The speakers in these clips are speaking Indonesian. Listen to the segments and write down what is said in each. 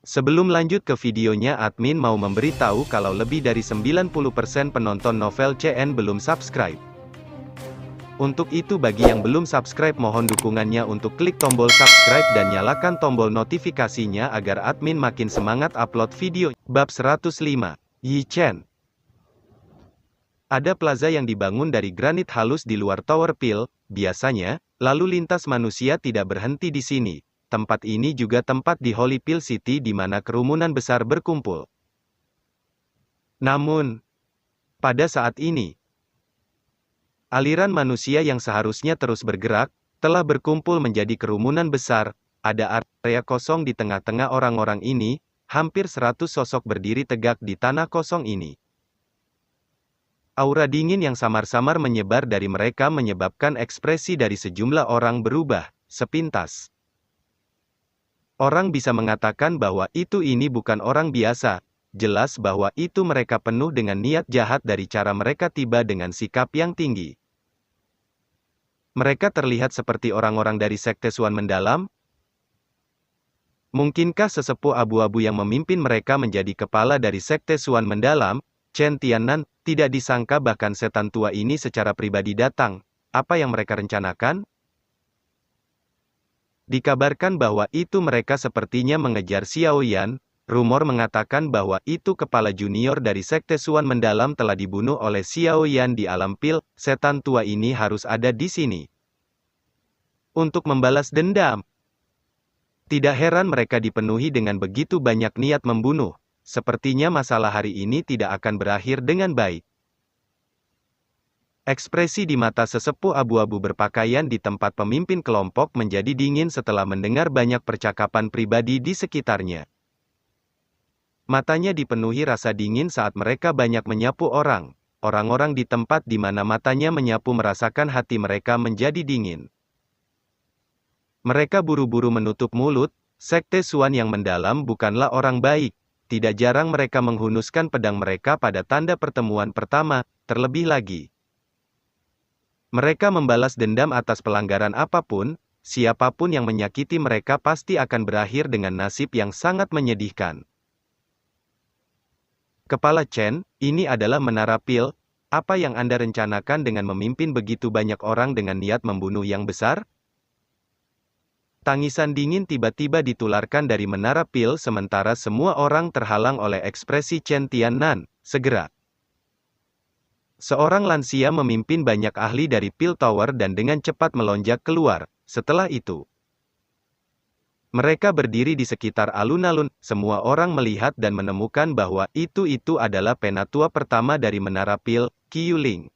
Sebelum lanjut ke videonya, admin mau memberitahu kalau lebih dari 90% penonton novel CN belum subscribe. Untuk itu bagi yang belum subscribe mohon dukungannya untuk klik tombol subscribe dan nyalakan tombol notifikasinya agar admin makin semangat upload video. Bab 105, Yi Chen. Ada plaza yang dibangun dari granit halus di luar Tower Pil, biasanya, lalu lintas manusia tidak berhenti di sini. Tempat ini juga tempat di Holy Pil City di mana kerumunan besar berkumpul. Namun, pada saat ini, aliran manusia yang seharusnya terus bergerak, telah berkumpul menjadi kerumunan besar. Ada area kosong di tengah-tengah orang-orang ini, hampir 100 sosok berdiri tegak di tanah kosong ini. Aura dingin yang samar-samar menyebar dari mereka menyebabkan ekspresi dari sejumlah orang berubah, sepintas. Orang bisa mengatakan bahwa ini bukan orang biasa, jelas bahwa itu mereka penuh dengan niat jahat dari cara mereka tiba dengan sikap yang tinggi. Mereka terlihat seperti orang-orang dari Sekte Suan Mendalam? Mungkinkah sesepuh abu-abu yang memimpin mereka menjadi kepala dari Sekte Suan Mendalam, Chen Tiannan? Tidak disangka bahkan setan tua ini secara pribadi datang. Apa yang mereka rencanakan? Dikabarkan bahwa mereka sepertinya mengejar Xiao Yan. Rumor mengatakan bahwa kepala junior dari Sekte Suan Mendalam telah dibunuh oleh Xiao Yan di alam pil. Setan tua ini harus ada di sini untuk membalas dendam. Tidak heran mereka dipenuhi dengan begitu banyak niat membunuh. Sepertinya masalah hari ini tidak akan berakhir dengan baik. Ekspresi di mata sesepuh abu-abu berpakaian di tempat pemimpin kelompok menjadi dingin setelah mendengar banyak percakapan pribadi di sekitarnya. Matanya dipenuhi rasa dingin saat mereka banyak menyapu orang. Orang-orang di tempat di mana matanya menyapu merasakan hati mereka menjadi dingin. Mereka buru-buru menutup mulut. Sekte Suan yang mendalam bukanlah orang baik. Tidak jarang mereka menghunuskan pedang mereka pada tanda pertemuan pertama, terlebih lagi. Mereka membalas dendam atas pelanggaran apapun, siapapun yang menyakiti mereka pasti akan berakhir dengan nasib yang sangat menyedihkan. Kepala Chen, ini adalah Menara Pil. Apa yang Anda rencanakan dengan memimpin begitu banyak orang dengan niat membunuh yang besar? Tangisan dingin tiba-tiba ditularkan dari Menara Pil sementara semua orang terhalang oleh ekspresi Chen Tiannan. Segera, seorang lansia memimpin banyak ahli dari Pil Tower dan dengan cepat melonjak keluar. Setelah itu, mereka berdiri di sekitar alun-alun. Semua orang melihat dan menemukan bahwa itu adalah penatua pertama dari Menara Pil, Qiu Ling.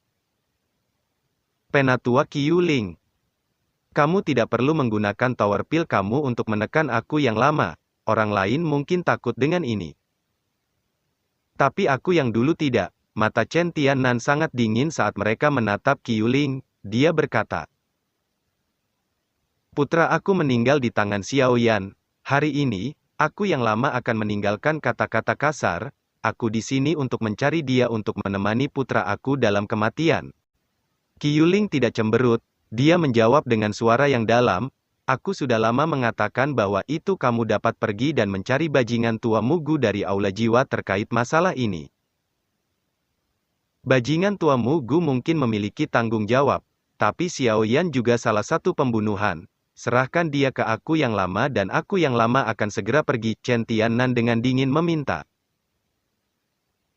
Penatua Qiu Ling. Kamu tidak perlu menggunakan Tower Pil kamu untuk menekan aku yang lama. Orang lain mungkin takut dengan ini. Tapi aku yang dulu tidak. Mata Chen Tiannan sangat dingin saat mereka menatap Qiu Ling. Dia berkata, "Putra aku meninggal di tangan Xiao Yan. Hari ini, aku yang lama akan meninggalkan kata-kata kasar. Aku di sini untuk mencari dia untuk menemani putra aku dalam kematian." Qiu Ling tidak cemberut. Dia menjawab dengan suara yang dalam, "Aku sudah lama mengatakan bahwa kamu dapat pergi dan mencari bajingan tua Mugu dari Aula Jiwa terkait masalah ini. Bajingan tua Mugu mungkin memiliki tanggung jawab, tapi Xiao Yan juga salah satu pembunuhan. Serahkan dia ke aku yang lama dan aku yang lama akan segera pergi." Chen Tiannan dengan dingin meminta.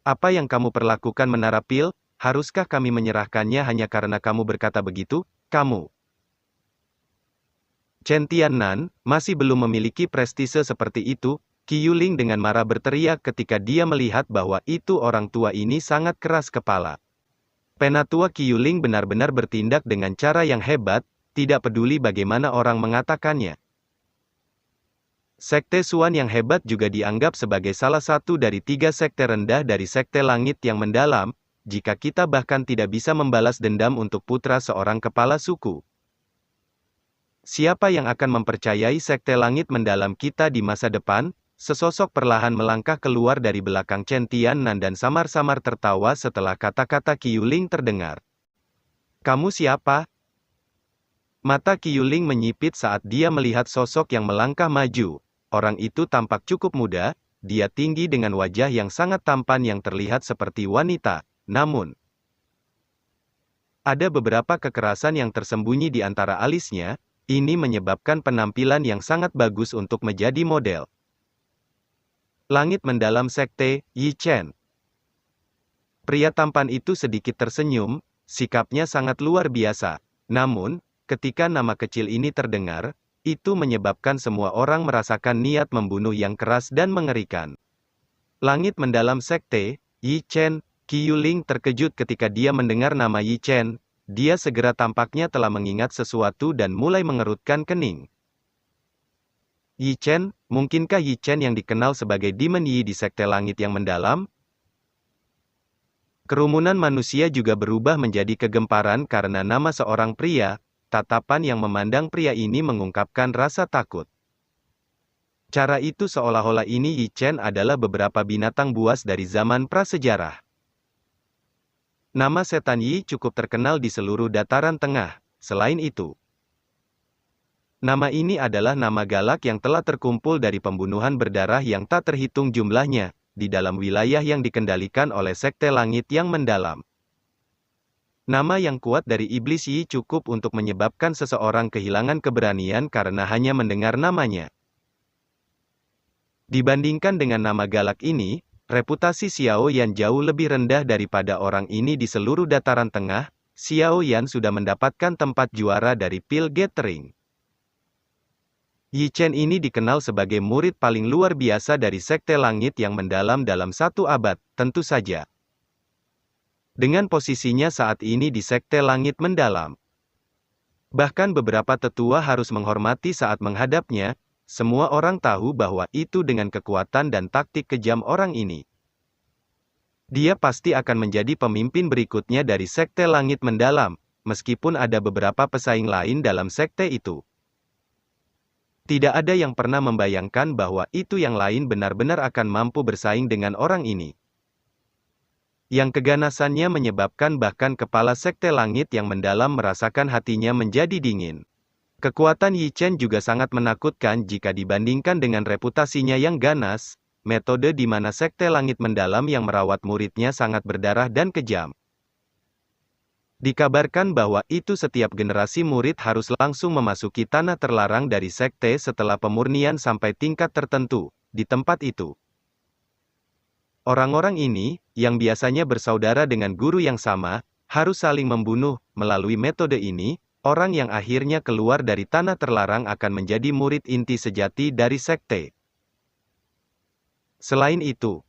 "Apa yang kamu perlakukan Menara Pil? Haruskah kami menyerahkannya hanya karena kamu berkata begitu? Kamu." Chen Tiannan masih belum memiliki prestise seperti itu. Qiu Ling dengan marah berteriak ketika dia melihat bahwa orang tua ini sangat keras kepala. Penatua Qiu Ling benar-benar bertindak dengan cara yang hebat, tidak peduli bagaimana orang mengatakannya. Sekte Suan yang hebat juga dianggap sebagai salah satu dari 3 sekte rendah dari Sekte Langit yang mendalam. Jika kita bahkan tidak bisa membalas dendam untuk putra seorang kepala suku, siapa yang akan mempercayai Sekte Langit mendalam kita di masa depan? Sesosok perlahan melangkah keluar dari belakang Chen Tiannan dan samar-samar tertawa setelah kata-kata Qiu Ling terdengar. "Kamu siapa?" Mata Qiu Ling menyipit saat dia melihat sosok yang melangkah maju. Orang itu tampak cukup muda, dia tinggi dengan wajah yang sangat tampan yang terlihat seperti wanita. Namun, ada beberapa kekerasan yang tersembunyi di antara alisnya, ini menyebabkan penampilan yang sangat bagus untuk menjadi model. Langit mendalam sekte, Yi Chen. Pria tampan itu sedikit tersenyum, sikapnya sangat luar biasa. Namun, ketika nama kecil ini terdengar, itu menyebabkan semua orang merasakan niat membunuh yang keras dan mengerikan. Langit mendalam sekte, Yi Chen, Qi Yuling terkejut ketika dia mendengar nama Yi Chen. Dia segera tampaknya telah mengingat sesuatu dan mulai mengerutkan kening. Yi Chen, mungkinkah Yi Chen yang dikenal sebagai Demon Yi di sekte langit yang mendalam? Kerumunan manusia juga berubah menjadi kegemparan karena nama seorang pria. Tatapan yang memandang pria ini mengungkapkan rasa takut. Cara itu seolah-olah ini Yi Chen adalah beberapa binatang buas dari zaman prasejarah. Nama setan Yi cukup terkenal di seluruh dataran tengah. Selain itu, nama ini adalah nama galak yang telah terkumpul dari pembunuhan berdarah yang tak terhitung jumlahnya, di dalam wilayah yang dikendalikan oleh sekte langit yang mendalam. Nama yang kuat dari iblis Yi cukup untuk menyebabkan seseorang kehilangan keberanian karena hanya mendengar namanya. Dibandingkan dengan nama galak ini, reputasi Xiao Yan jauh lebih rendah daripada orang ini di seluruh dataran tengah. Xiao Yan sudah mendapatkan tempat juara dari Pil Gathering. Yi Chen ini dikenal sebagai murid paling luar biasa dari sekte langit yang mendalam dalam 1 abad, tentu saja. Dengan posisinya saat ini di sekte langit mendalam. Bahkan beberapa tetua harus menghormati saat menghadapnya, semua orang tahu bahwa itu dengan kekuatan dan taktik kejam orang ini. Dia pasti akan menjadi pemimpin berikutnya dari sekte langit mendalam, meskipun ada beberapa pesaing lain dalam sekte itu. Tidak ada yang pernah membayangkan bahwa itu yang lain benar-benar akan mampu bersaing dengan orang ini. Yang keganasannya menyebabkan bahkan kepala sekte langit yang mendalam merasakan hatinya menjadi dingin. Kekuatan Yi Chen juga sangat menakutkan jika dibandingkan dengan reputasinya yang ganas, metode di mana sekte langit mendalam yang merawat muridnya sangat berdarah dan kejam. Dikabarkan bahwa itu setiap generasi murid harus langsung memasuki tanah terlarang dari sekte setelah pemurnian sampai tingkat tertentu, di tempat itu. Orang-orang ini, yang biasanya bersaudara dengan guru yang sama, harus saling membunuh. Melalui metode ini, orang yang akhirnya keluar dari tanah terlarang akan menjadi murid inti sejati dari sekte. Selain itu,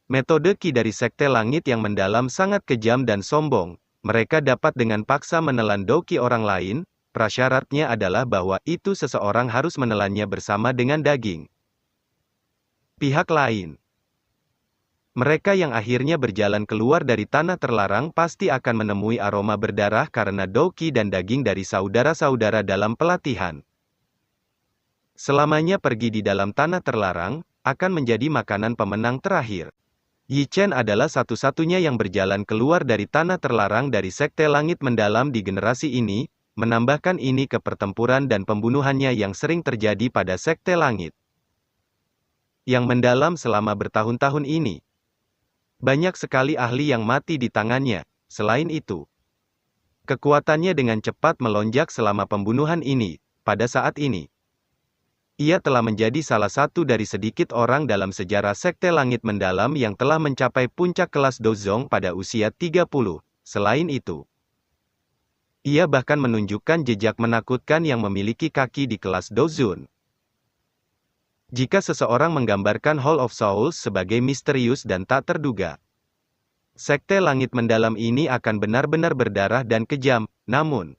metode Qi dari sekte langit yang mendalam sangat kejam dan sombong. Mereka dapat dengan paksa menelan Qi orang lain, prasyaratnya adalah bahwa itu seseorang harus menelannya bersama dengan daging. Pihak lain, mereka yang akhirnya berjalan keluar dari tanah terlarang pasti akan menemui aroma berdarah karena Qi dan daging dari saudara-saudara dalam pelatihan. Selamanya pergi di dalam tanah terlarang, akan menjadi makanan pemenang terakhir. Yi Chen adalah satu-satunya yang berjalan keluar dari tanah terlarang dari sekte langit mendalam di generasi ini, menambahkan ini ke pertempuran dan pembunuhannya yang sering terjadi pada sekte langit yang mendalam selama bertahun-tahun ini. Banyak sekali ahli yang mati di tangannya. Selain itu, kekuatannya dengan cepat melonjak selama pembunuhan ini. Pada saat ini, ia telah menjadi salah satu dari sedikit orang dalam sejarah sekte langit mendalam yang telah mencapai puncak kelas Dozong pada usia 30. Selain itu, ia bahkan menunjukkan jejak menakutkan yang memiliki kaki di kelas Dozun. Jika seseorang menggambarkan Hall of Souls sebagai misterius dan tak terduga, sekte langit mendalam ini akan benar-benar berdarah dan kejam. Namun,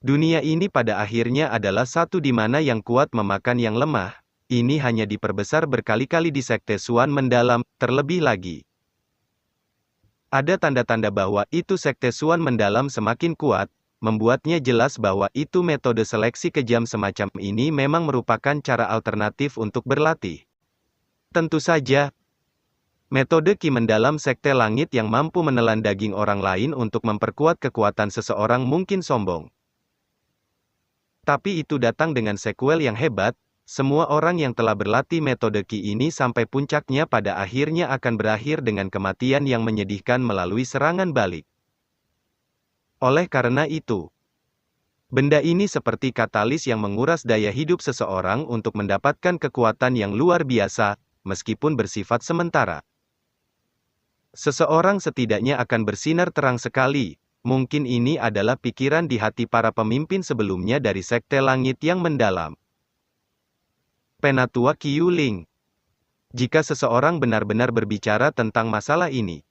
dunia ini pada akhirnya adalah satu di mana yang kuat memakan yang lemah. Ini hanya diperbesar berkali-kali di sekte Suan mendalam. Terlebih lagi, ada tanda-tanda bahwa itu sekte Suan mendalam semakin kuat, membuatnya jelas bahwa itu metode seleksi kejam semacam ini memang merupakan cara alternatif untuk berlatih. Tentu saja, metode Qi mendalam sekte langit yang mampu menelan daging orang lain untuk memperkuat kekuatan seseorang mungkin sombong. Tapi itu datang dengan sequel yang hebat, Semua orang yang telah berlatih metode Qi ini sampai puncaknya pada akhirnya akan berakhir dengan kematian yang menyedihkan melalui serangan balik. Oleh karena itu, benda ini seperti katalis yang menguras daya hidup seseorang untuk mendapatkan kekuatan yang luar biasa, meskipun bersifat sementara. Seseorang setidaknya akan bersinar terang sekali. Mungkin ini adalah pikiran di hati para pemimpin sebelumnya dari Sekte Langit yang mendalam. Penatua Qiu Ling. Jika seseorang benar-benar berbicara tentang masalah ini,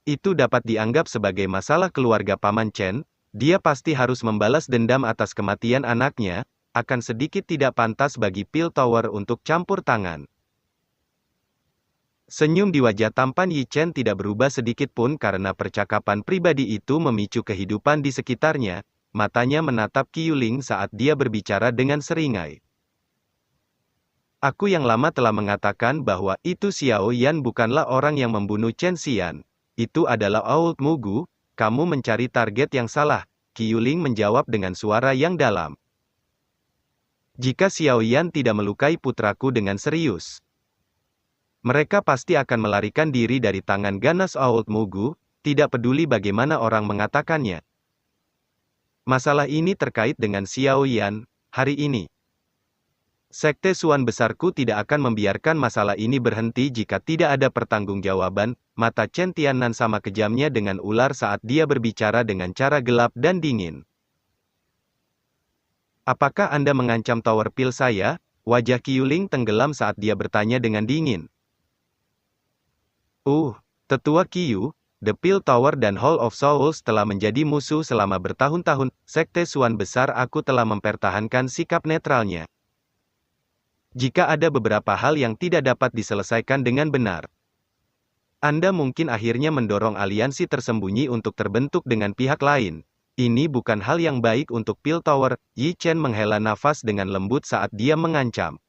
itu dapat dianggap sebagai masalah keluarga Paman Chen. Dia pasti harus membalas dendam atas kematian anaknya, akan sedikit tidak pantas bagi Piltover untuk campur tangan. Senyum di wajah tampan Yi Chen tidak berubah sedikit pun karena percakapan pribadi itu memicu kehidupan di sekitarnya. Matanya menatap Qiu Ling saat dia berbicara dengan seringai. Aku yang lama telah mengatakan bahwa itu Xiao Yan bukanlah orang yang membunuh Chen Xian. Itu adalah Old Mugu, kamu mencari target yang salah, Qiu Ling menjawab dengan suara yang dalam. Jika Xiao Yan tidak melukai putraku dengan serius, mereka pasti akan melarikan diri dari tangan ganas Old Mugu, tidak peduli bagaimana orang mengatakannya. Masalah ini terkait dengan Xiao Yan, hari ini. Sekte Suan besarku tidak akan membiarkan masalah ini berhenti jika tidak ada pertanggungjawaban. Mata Chen Tiannan sama kejamnya dengan ular saat dia berbicara dengan cara gelap dan dingin. Apakah Anda mengancam Tower Pil saya? Wajah Qiu Ling tenggelam saat dia bertanya dengan dingin. Tetua Qiu, The Pil Tower dan Hall of Souls telah menjadi musuh selama bertahun-tahun. Sekte Suan besar aku telah mempertahankan sikap netralnya. Jika ada beberapa hal yang tidak dapat diselesaikan dengan benar, Anda mungkin akhirnya mendorong aliansi tersembunyi untuk terbentuk dengan pihak lain. Ini bukan hal yang baik untuk Pil Tower. Yi Chen menghela nafas dengan lembut saat dia mengancam.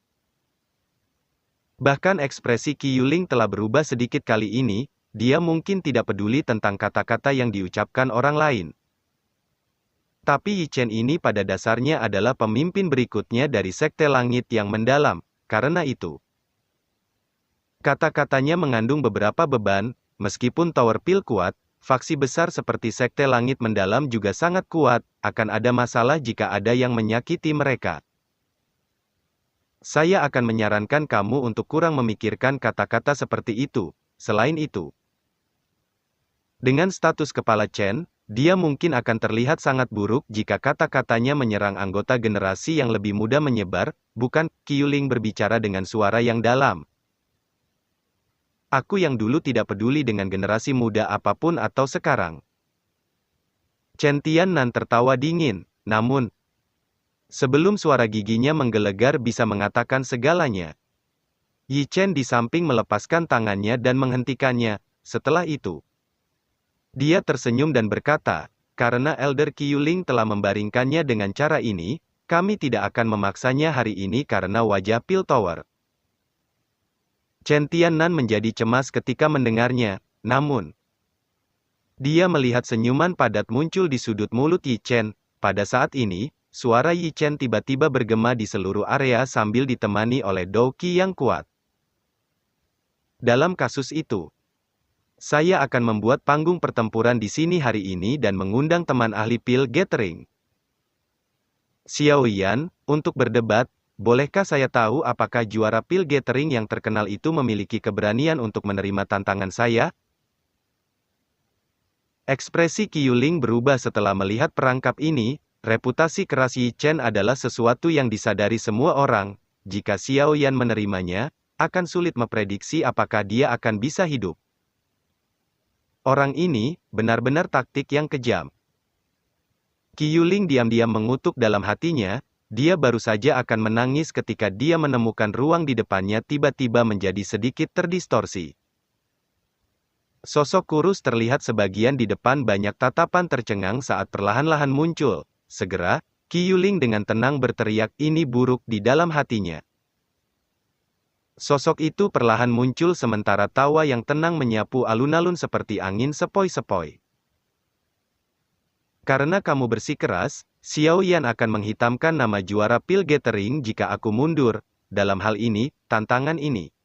Bahkan ekspresi Qiu Ling telah berubah sedikit kali ini, dia mungkin tidak peduli tentang kata-kata yang diucapkan orang lain. Tapi Yi Chen ini pada dasarnya adalah pemimpin berikutnya dari Sekte Langit yang mendalam. Karena itu, kata-katanya mengandung beberapa beban. Meskipun Tower Pil kuat, faksi besar seperti Sekte Langit mendalam juga sangat kuat. Akan ada masalah jika ada yang menyakiti mereka. Saya akan menyarankan kamu untuk kurang memikirkan kata-kata seperti itu. Selain itu, dengan status kepala Chen, dia mungkin akan terlihat sangat buruk jika kata-katanya menyerang anggota generasi yang lebih muda menyebar. Bukan, Qiu Ling berbicara dengan suara yang dalam. Aku yang dulu tidak peduli dengan generasi muda apapun atau sekarang. Chen Tiannan tertawa dingin, namun, sebelum suara giginya menggelegar bisa mengatakan segalanya. Yi Chen di samping melepaskan tangannya dan menghentikannya. Setelah itu, dia tersenyum dan berkata, karena Elder Qiu Ling telah membaringkannya dengan cara ini, kami tidak akan memaksanya hari ini karena wajah Pil Tower. Chen Tiannan menjadi cemas ketika mendengarnya, namun, dia melihat senyuman padat muncul di sudut mulut Yi Chen. Pada saat ini, suara Yi Chen tiba-tiba bergema di seluruh area sambil ditemani oleh Dou Qi yang kuat. Dalam kasus itu, saya akan membuat panggung pertempuran di sini hari ini dan mengundang teman ahli Pil Gathering. Xiao Yan, untuk berdebat, bolehkah saya tahu apakah juara Pil Gathering yang terkenal itu memiliki keberanian untuk menerima tantangan saya? Ekspresi Qiu Ling berubah setelah melihat perangkap ini. Reputasi keras Yi Chen adalah sesuatu yang disadari semua orang. Jika Xiao Yan menerimanya, akan sulit memprediksi apakah dia akan bisa hidup. Orang ini, benar-benar taktik yang kejam. Qiu Ling diam-diam mengutuk dalam hatinya, dia baru saja akan menangis ketika dia menemukan ruang di depannya tiba-tiba menjadi sedikit terdistorsi. Sosok kurus terlihat sebagian di depan banyak tatapan tercengang saat perlahan-lahan muncul. Segera, Qiu Ling dengan tenang berteriak ini buruk di dalam hatinya. Sosok itu perlahan muncul sementara tawa yang tenang menyapu alun-alun seperti angin sepoi-sepoi. Karena kamu bersikeras, Xiao Yan akan menghitamkan nama juara pil gathering jika aku mundur. Dalam hal ini, tantangan ini